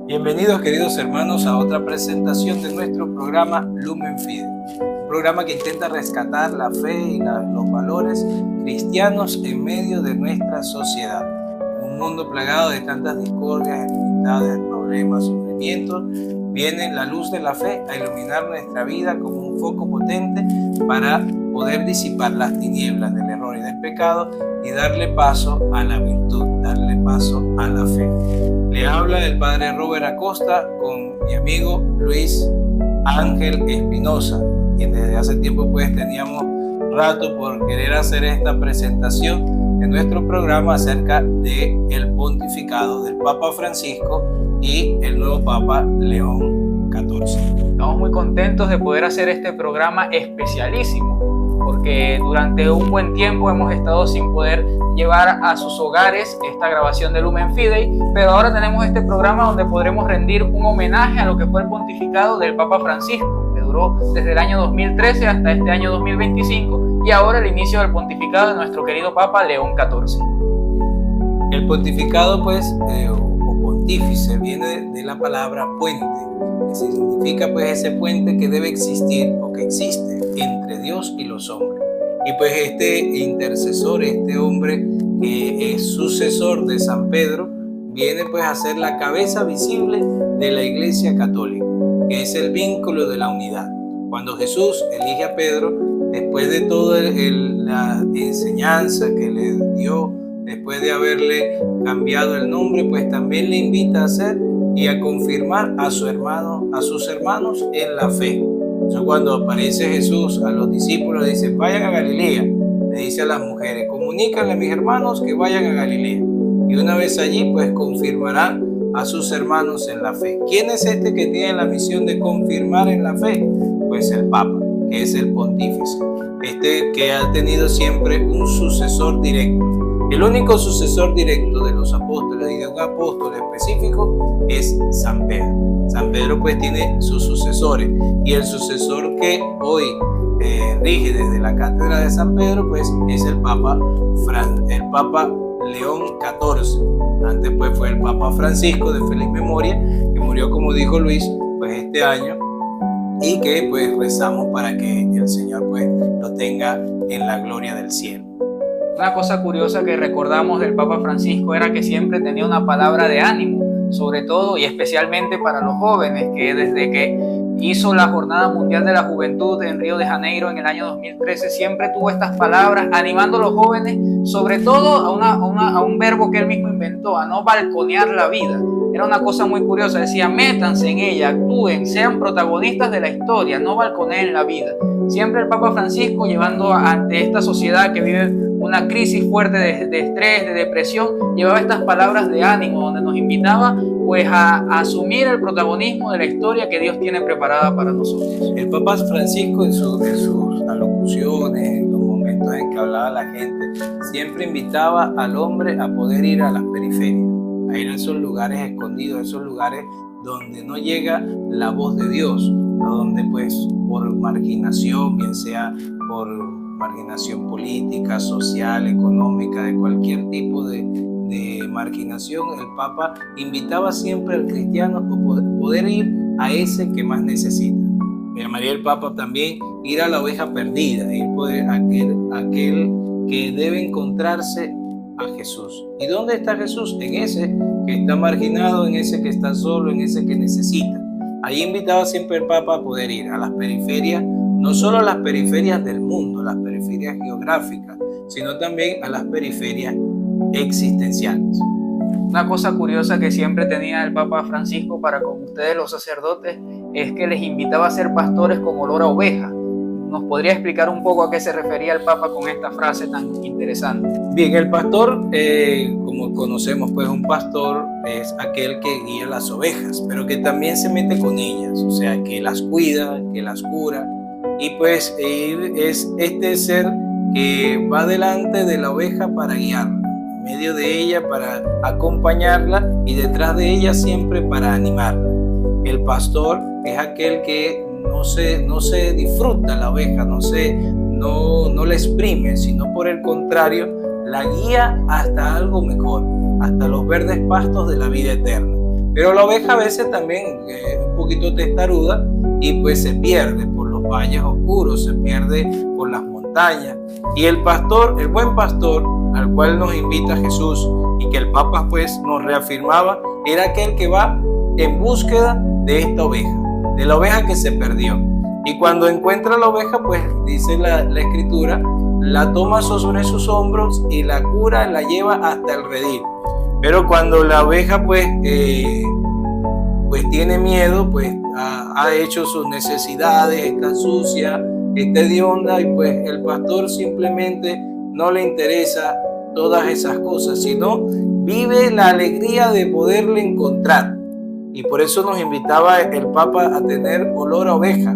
Bienvenidos, queridos hermanos, a otra presentación de nuestro programa Lumen Fide, un programa que intenta rescatar la fe y los valores cristianos en medio de nuestra sociedad. En un mundo plagado de tantas discordias, enemistades, problemas, sufrimientos, viene la luz de la fe a iluminar nuestra vida como un foco potente para poder disipar las tinieblas del error y del pecado y darle paso a la virtud, darle paso a la fe. Le habla el padre Robert Acosta con mi amigo Luis Ángel Espinosa, quien desde hace tiempo teníamos rato por querer hacer esta presentación en nuestro programa acerca del pontificado del Papa Francisco y el nuevo Papa León XIV. Estamos muy contentos de poder hacer este programa especialísimo, porque durante un buen tiempo hemos estado sin poder llevar a sus hogares esta grabación de Lumen Fidei, pero ahora tenemos este programa donde podremos rendir un homenaje a lo que fue el pontificado del Papa Francisco, que duró desde el año 2013 hasta este año 2025, y ahora el inicio del pontificado de nuestro querido Papa León XIV. El pontificado, o pontífice, viene de la palabra puente, que significa ese puente que debe existir o que existe entre Dios y los hombres. Y este intercesor, este hombre que es sucesor de San Pedro, viene a ser la cabeza visible de la Iglesia Católica, que es el vínculo de la unidad. Cuando Jesús elige a Pedro, después de toda la enseñanza que le dio, después de haberle cambiado el nombre, también le invita a hacer y a confirmar a sus hermanos en la fe. Entonces, cuando aparece Jesús a los discípulos, dice: vayan a Galilea. Le dice a las mujeres: comunícanle a mis hermanos que vayan a Galilea. Y una vez allí, confirmarán a sus hermanos en la fe. ¿Quién es este que tiene la misión de confirmar en la fe? Pues el Papa, que es el pontífice. Que ha tenido siempre un sucesor directo. El único sucesor directo de los apóstoles y de un apóstol específico es San Pedro. San Pedro tiene sus sucesores, y el sucesor que hoy rige desde la cátedra de San Pedro es el Papa León XIV. Antes fue el Papa Francisco, de feliz memoria, que murió, como dijo Luis, este año, y que rezamos para que el Señor lo tenga en la gloria del cielo. Una cosa curiosa que recordamos del Papa Francisco era que siempre tenía una palabra de ánimo, sobre todo y especialmente para los jóvenes, que desde que hizo la Jornada Mundial de la Juventud en Río de Janeiro en el año 2013 siempre tuvo estas palabras animando a los jóvenes, sobre todo a un verbo que él mismo inventó, a no balconear la vida. Era una cosa muy curiosa, decía: métanse en ella, actúen, sean protagonistas de la historia, no balconeen la vida. Siempre el Papa Francisco, llevando ante esta sociedad que vive una crisis fuerte de estrés, de depresión, llevaba estas palabras de ánimo, donde nos invitaba a asumir el protagonismo de la historia que Dios tiene preparada para nosotros. El Papa Francisco en sus alocuciones, en los momentos en que hablaba la gente, siempre invitaba al hombre a poder ir a las periferias, a ir a esos lugares escondidos, a esos lugares donde no llega la voz de Dios, a donde por marginación, bien sea por marginación política, social, económica, de cualquier tipo de marginación, el Papa invitaba siempre al cristiano a poder ir a ese que más necesita. Me llamaría el Papa también ir a la oveja perdida, ir a aquel que debe encontrarse a Jesús. ¿Y dónde está Jesús? En ese que está marginado, en ese que está solo, en ese que necesita. Ahí invitaba siempre el Papa a poder ir a las periferias, no solo a las periferias del mundo, las periferias geográficas, sino también a las periferias existenciales. Una cosa curiosa que siempre tenía el Papa Francisco para con ustedes los sacerdotes es que les invitaba a ser pastores con olor a oveja. ¿Nos podría explicar un poco a qué se refería el Papa con esta frase tan interesante? Bien, el pastor, como conocemos, un pastor es aquel que guía las ovejas, pero que también se mete con ellas, o sea, que las cuida, que las cura, y es este ser que va delante de la oveja para guiarla, en medio de ella para acompañarla y detrás de ella siempre para animarla. El pastor es aquel que no se disfruta la oveja, no la exprime, sino por el contrario, la guía hasta algo mejor, hasta los verdes pastos de la vida eterna. Pero la oveja a veces también es un poquito testaruda y pues se pierde por los valles oscuros, se pierde por las montañas. Y el pastor, el buen pastor, al cual nos invita Jesús y que el Papa pues nos reafirmaba, era aquel que va en búsqueda de esta oveja, de la oveja que se perdió. Y cuando encuentra la oveja, pues dice la Escritura, la toma sobre sus hombros y la cura, la lleva hasta el redil. Pero cuando la oveja pues tiene miedo, pues ha hecho sus necesidades, está sucia, está hedionda, y pues el pastor simplemente no le interesa todas esas cosas, sino vive la alegría de poderle encontrar. Y por eso nos invitaba el Papa a tener olor a oveja.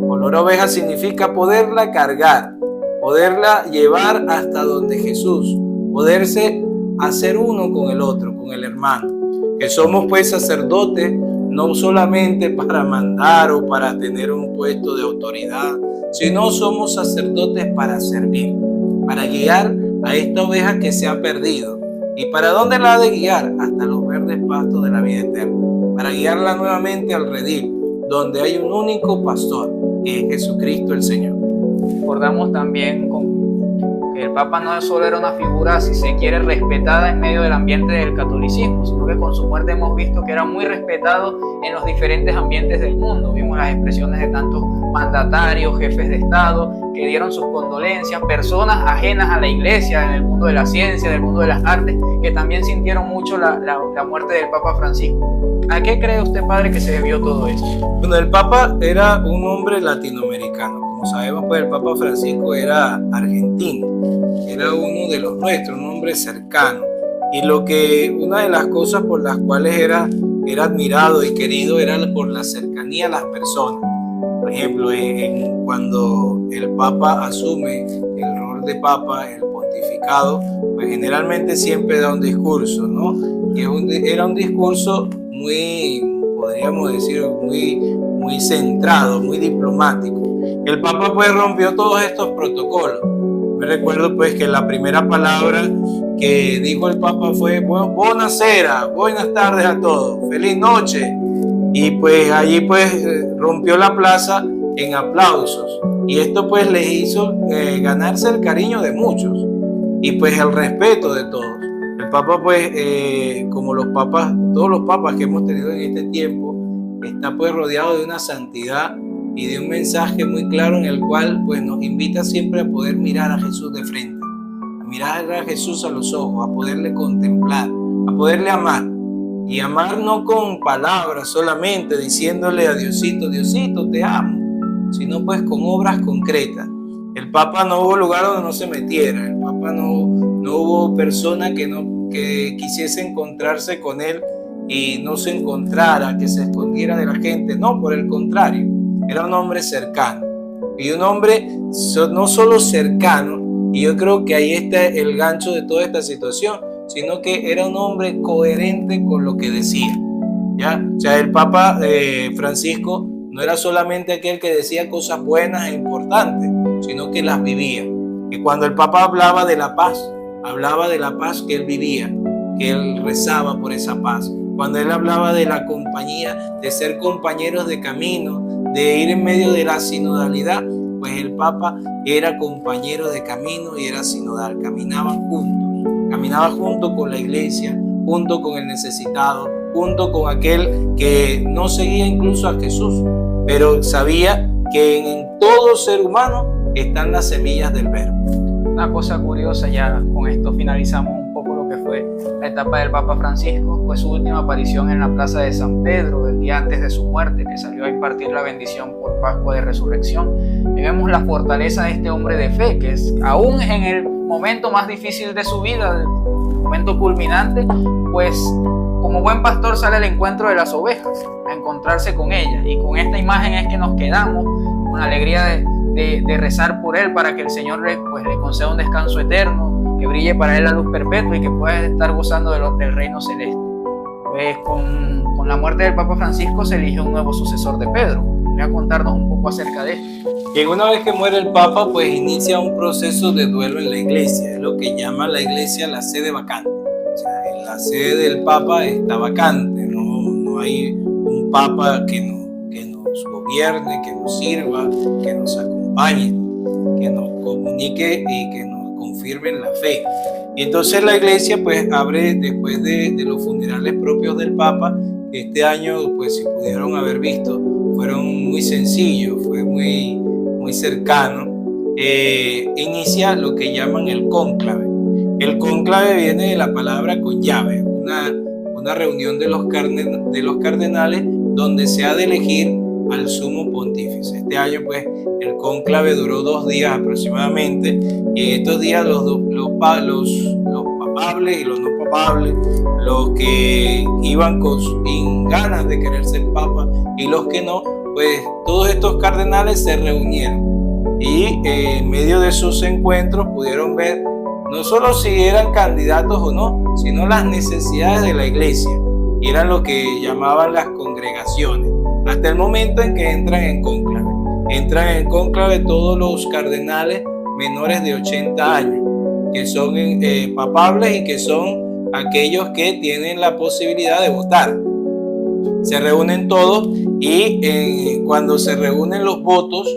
Olor a oveja significa poderla cargar, poderla llevar hasta donde Jesús, poderse hacer uno con el otro, con el hermano. Que somos pues sacerdotes no solamente para mandar o para tener un puesto de autoridad, sino somos sacerdotes para servir, para guiar a esta oveja que se ha perdido. ¿Y para dónde la ha de guiar? Hasta los verdes pastos de la vida eterna, para guiarla nuevamente al redil, donde hay un único pastor, que es Jesucristo el Señor. Recordamos también que el Papa no solo era una figura, si se quiere, respetada en medio del ambiente del catolicismo, sino que con su muerte hemos visto que era muy respetado en los diferentes ambientes del mundo. Vimos las expresiones de tantos mandatarios, jefes de Estado, que dieron sus condolencias, personas ajenas a la iglesia, en el mundo de la ciencia, del mundo de las artes, que también sintieron mucho la muerte del Papa Francisco. ¿A qué cree usted, padre, que se debió todo esto? Bueno, el Papa era un hombre latinoamericano. Como sabemos, pues el Papa Francisco era argentino, era uno de los nuestros, un hombre cercano. Y una de las cosas por las cuales era admirado y querido era por la cercanía a las personas. Por ejemplo, cuando el Papa asume el rol de Papa, el pontificado, pues generalmente siempre da un discurso, ¿no? Y era un discurso muy, podríamos decir, muy centrado, muy diplomático. El Papa pues rompió todos estos protocolos. Me recuerdo pues que la primera palabra que dijo el Papa fue buonasera, buenas tardes a todos, feliz noche. Y pues allí pues rompió la plaza en aplausos. Y esto pues les hizo ganarse el cariño de muchos y pues el respeto de todos. El Papa pues, como todos los papas que hemos tenido en este tiempo, está pues rodeado de una santidad y de un mensaje muy claro en el cual pues nos invita siempre a poder mirar a Jesús de frente, a mirar a Jesús a los ojos, a poderle contemplar, a poderle amar. Y amar no con palabras solamente, diciéndole a Diosito, Diosito, te amo, sino pues con obras concretas. El Papa no hubo lugar donde no se metiera, el Papa no hubo persona que quisiese encontrarse con él y no se encontrara, que se escondiera de la gente. No, por el contrario, era un hombre cercano. Y un hombre no solo cercano, y yo creo que ahí está el gancho de toda esta situación, sino que era un hombre coherente con lo que decía, ¿ya? O sea, el Papa Francisco no era solamente aquel que decía cosas buenas e importantes, sino que las vivía. Que cuando el Papa hablaba de la paz que él vivía, que él rezaba por esa paz. Cuando él hablaba de la compañía, de ser compañeros de camino, de ir en medio de la sinodalidad, pues el Papa era compañero de camino y era sinodal, caminaba junto con la iglesia, junto con el necesitado, junto con aquel que no seguía incluso a Jesús, pero sabía que en todo ser humano están las semillas del verbo. Una cosa curiosa, ya con esto finalizamos un poco lo que fue la etapa del Papa Francisco, fue su última aparición en la plaza de San Pedro, el día antes de su muerte, que salió a impartir la bendición por Pascua de Resurrección. Y vemos la fortaleza de este hombre de fe, que es aún en el momento más difícil de su vida, el momento culminante, pues como buen pastor sale al encuentro de las ovejas, a encontrarse con ellas. Y con esta imagen es que nos quedamos con la alegría de rezar por él, para que el Señor le conceda un descanso eterno, que brille para él la luz perpetua y que pueda estar gozando del reino celeste. Pues con la muerte del Papa Francisco se eligió un nuevo sucesor de Pedro. Voy a contarnos un poco acerca de esto. Y una vez que muere el Papa, pues inicia un proceso de duelo en la iglesia, es lo que llama la iglesia la sede vacante. O sea, la sede del Papa está vacante, no hay un papa que nos gobierne, que nos sirva, que nos acompañe, que nos comunique y que nos confirme en la fe. Y entonces la iglesia pues abre después de los funerales propios del papa, que este año pues si pudieron haber visto, fueron muy sencillos, fue muy cercano. Inicia lo que llaman el cónclave. El cónclave viene de la palabra con llave, una reunión de los cardenales donde se ha de elegir al sumo pontífice. Este año pues el cónclave duró 2 días aproximadamente, y en estos días los papables y los no papables, los que iban sin ganas de querer ser papa y los que no, pues todos estos cardenales se reunieron y en medio de sus encuentros pudieron ver no solo si eran candidatos o no, sino las necesidades de la iglesia, y eran lo que llamaban las congregaciones, hasta el momento en que entran en cónclave. Entran en cónclave todos los cardenales menores de 80 años, que son papables y que son aquellos que tienen la posibilidad de votar. Se reúnen todos y cuando se reúnen los votos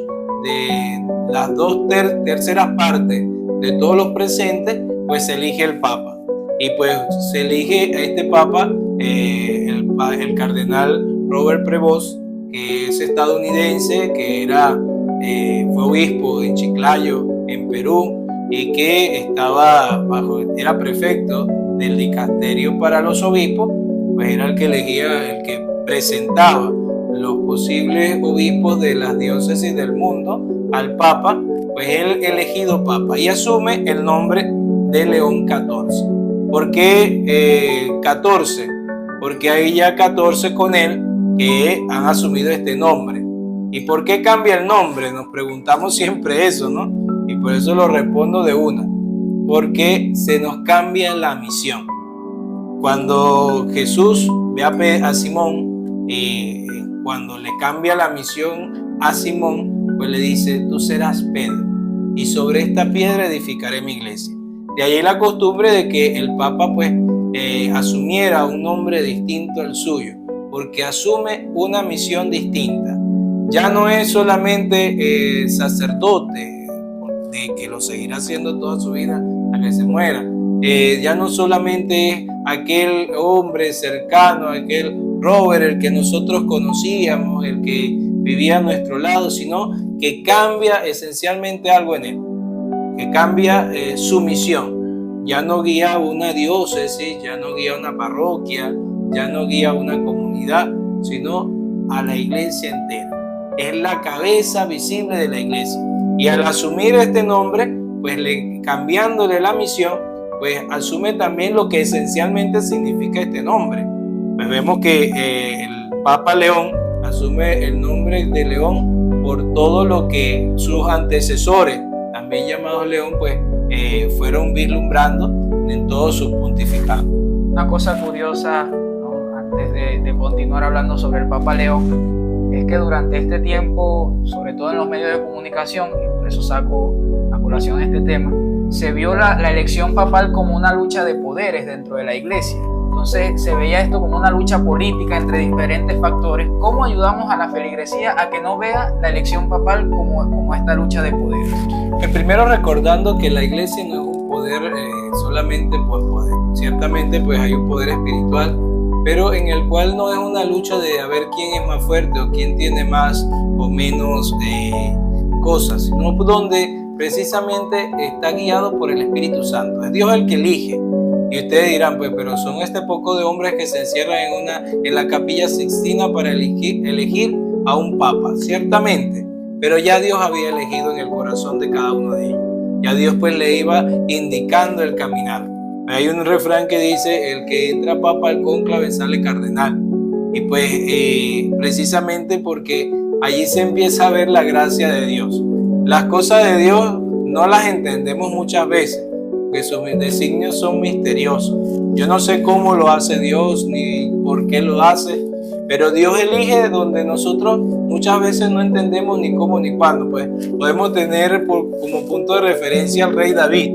de las 2/3 partes de todos los presentes, pues se elige el papa. Y pues se elige a este papa, el cardenal Robert Prevost, que es estadounidense, que fue obispo en Chiclayo, en Perú, y que era prefecto del dicasterio para los obispos, pues era el que elegía, el que presentaba los posibles obispos de las diócesis del mundo al papa, pues él elegido papa y asume el nombre de León XIV. ¿Por qué 14? Porque hay ya 14 con él que han asumido este nombre. ¿Y por qué cambia el nombre? Nos preguntamos siempre eso, ¿no? Y por eso lo respondo de una. Porque se nos cambia la misión. Cuando Jesús ve a Simón, cuando le cambia la misión a Simón, pues le dice: tú serás Pedro, y sobre esta piedra edificaré mi iglesia. De ahí la costumbre de que el Papa pues asumiera un nombre distinto al suyo, porque asume una misión distinta. Ya no es solamente sacerdote, de que lo seguirá haciendo toda su vida a que se muera. Ya no solamente es aquel hombre cercano, aquel Robert, el que nosotros conocíamos, el que vivía a nuestro lado, sino que cambia esencialmente algo en él, que cambia su misión. Ya no guía una diócesis, ya no guía una parroquia, ya no guía una comunidad, sino a la iglesia entera. Es la cabeza visible de la iglesia. Y al asumir este nombre, pues cambiándole la misión, pues asume también lo que esencialmente significa este nombre. Pues vemos que el Papa León asume el nombre de León por todo lo que sus antecesores, también llamados León, pues fueron vislumbrando en todos sus pontificados. Una cosa curiosa, ¿no? Antes de continuar hablando sobre el Papa León, es que durante este tiempo, sobre todo en los medios de comunicación, y por eso saco a colación este tema, se vio la elección papal como una lucha de poderes dentro de la iglesia. Entonces se veía esto como una lucha política entre diferentes factores. ¿Cómo ayudamos a la feligresía a que no vea la elección papal como esta lucha de poderes? Primero recordando que la iglesia no es un poder solamente por poder. Ciertamente pues hay un poder espiritual, pero en el cual no es una lucha de a ver quién es más fuerte o quién tiene más o menos cosas, sino donde precisamente está guiado por el Espíritu Santo. Es Dios el que elige. Y ustedes dirán, pues, pero son este poco de hombres que se encierran en la Capilla Sixtina para elegir a un papa. Ciertamente, pero ya Dios había elegido en el corazón de cada uno de ellos. Ya Dios pues le iba indicando el caminar. Hay un refrán que dice: el que entra papa al cónclave sale cardenal. Y pues precisamente porque allí se empieza a ver la gracia de Dios. Las cosas de Dios no las entendemos muchas veces, porque sus designios son misteriosos. Yo no sé cómo lo hace Dios ni por qué lo hace, pero Dios elige donde nosotros muchas veces no entendemos ni cómo ni cuándo. Pues podemos tener como punto de referencia al rey David.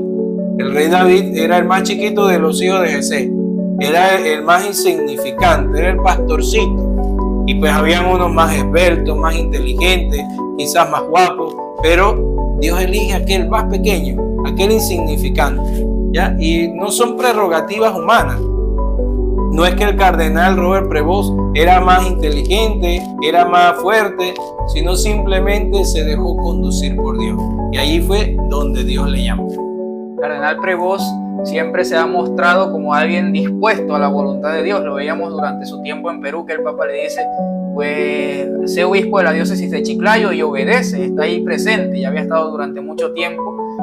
El rey David era el más chiquito de los hijos de Jesé, era el más insignificante, era el pastorcito. Y pues habían unos más esbeltos, más inteligentes, quizás más guapos, pero Dios elige aquel más pequeño, aquel insignificante, ¿ya? Y no son prerrogativas humanas. No es que el cardenal Robert Prevost era más inteligente, era más fuerte, sino simplemente se dejó conducir por Dios. Y allí fue donde Dios le llamó. Cardenal Prevost siempre se ha mostrado como alguien dispuesto a la voluntad de Dios. Lo veíamos durante su tiempo en Perú, que el Papa le dice, pues, sé obispo de la diócesis de Chiclayo y obedece, está ahí presente. Ya había estado durante mucho tiempo,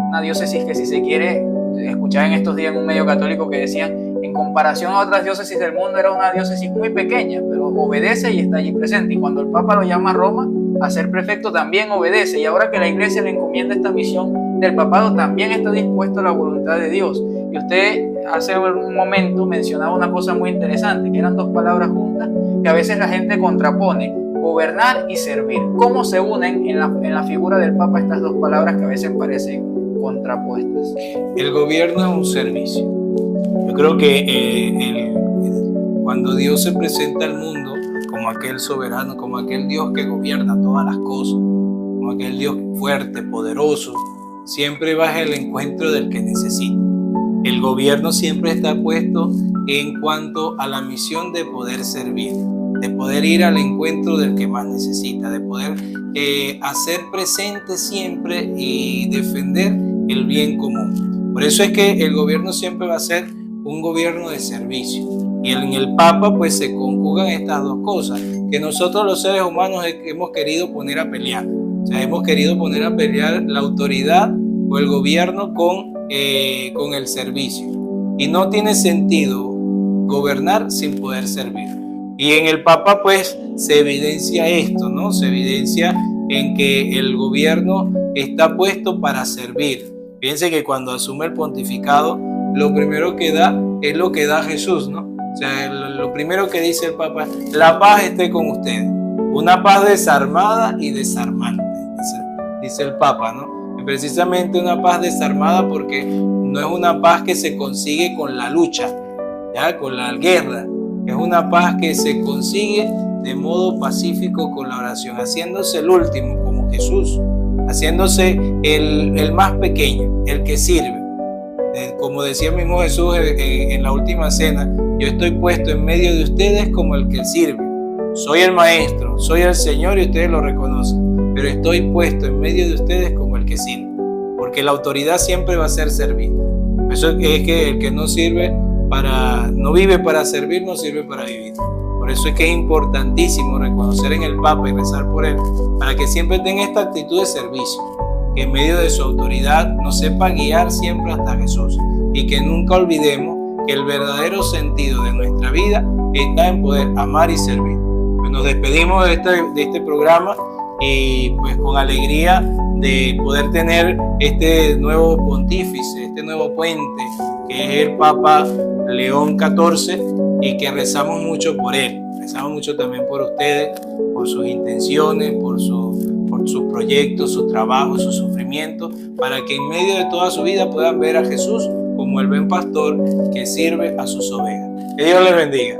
una diócesis que, si se quiere, escuchaba en estos días en un medio católico que decían, en comparación a otras diócesis del mundo, era una diócesis muy pequeña, pero obedece y está allí presente. Y cuando el Papa lo llama a Roma a ser prefecto, también obedece. Y ahora que la Iglesia le encomienda esta misión del papado, también está dispuesto a la voluntad de Dios. Y usted hace un momento mencionaba una cosa muy interesante, que eran dos palabras juntas que a veces la gente contrapone: gobernar y servir. ¿Cómo se unen en la figura del Papa estas dos palabras que a veces parecen contrapuestas? El gobierno es un servicio. Yo creo que cuando Dios se presenta al mundo como aquel soberano, como aquel Dios que gobierna todas las cosas, como aquel Dios fuerte, poderoso, siempre va al encuentro del que necesita. El gobierno siempre está puesto en cuanto a la misión de poder servir, de poder ir al encuentro del que más necesita, de poder hacer presente siempre y defender el bien común. Por eso es que el gobierno siempre va a ser un gobierno de servicio. Y en el Papa pues se conjugan estas dos cosas que nosotros los seres humanos hemos querido poner a pelear. O sea, hemos querido poner a pelear la autoridad o el gobierno con el servicio. Y no tiene sentido gobernar sin poder servir. Y en el Papa pues se evidencia esto, ¿no? Se evidencia en que el gobierno está puesto para servir. Fíjense que cuando asume el pontificado, lo primero que da es lo que da Jesús, ¿no? O sea, lo primero que dice el Papa es: la paz esté con ustedes. Una paz desarmada y desarmante, dice el Papa, ¿no? Y precisamente una paz desarmada porque no es una paz que se consigue con la lucha, ¿ya? Con la guerra. Es una paz que se consigue de modo pacífico con la oración, haciéndose el último como Jesús, haciéndose el más pequeño, el que sirve. Como decía mismo Jesús en la última cena: yo estoy puesto en medio de ustedes como el que sirve. Soy el maestro, soy el Señor y ustedes lo reconocen, pero estoy puesto en medio de ustedes como el que sirve, porque la autoridad siempre va a ser servir. Por eso es que el que no vive para servir, no sirve para vivir. Por eso es que es importantísimo reconocer en el Papa y rezar por él, para que siempre tenga esta actitud de servicio, que en medio de su autoridad nos sepa guiar siempre hasta Jesús, y que nunca olvidemos que el verdadero sentido de nuestra vida está en poder amar y servir. Pues nos despedimos de este programa y pues con alegría de poder tener este nuevo pontífice, este nuevo puente que es el Papa León XIV, y que rezamos mucho por él. Rezamos mucho también por ustedes, por sus intenciones, por sus proyectos, su trabajo, su sufrimiento, para que en medio de toda su vida puedan ver a Jesús como el buen pastor que sirve a sus ovejas. Que Dios les bendiga.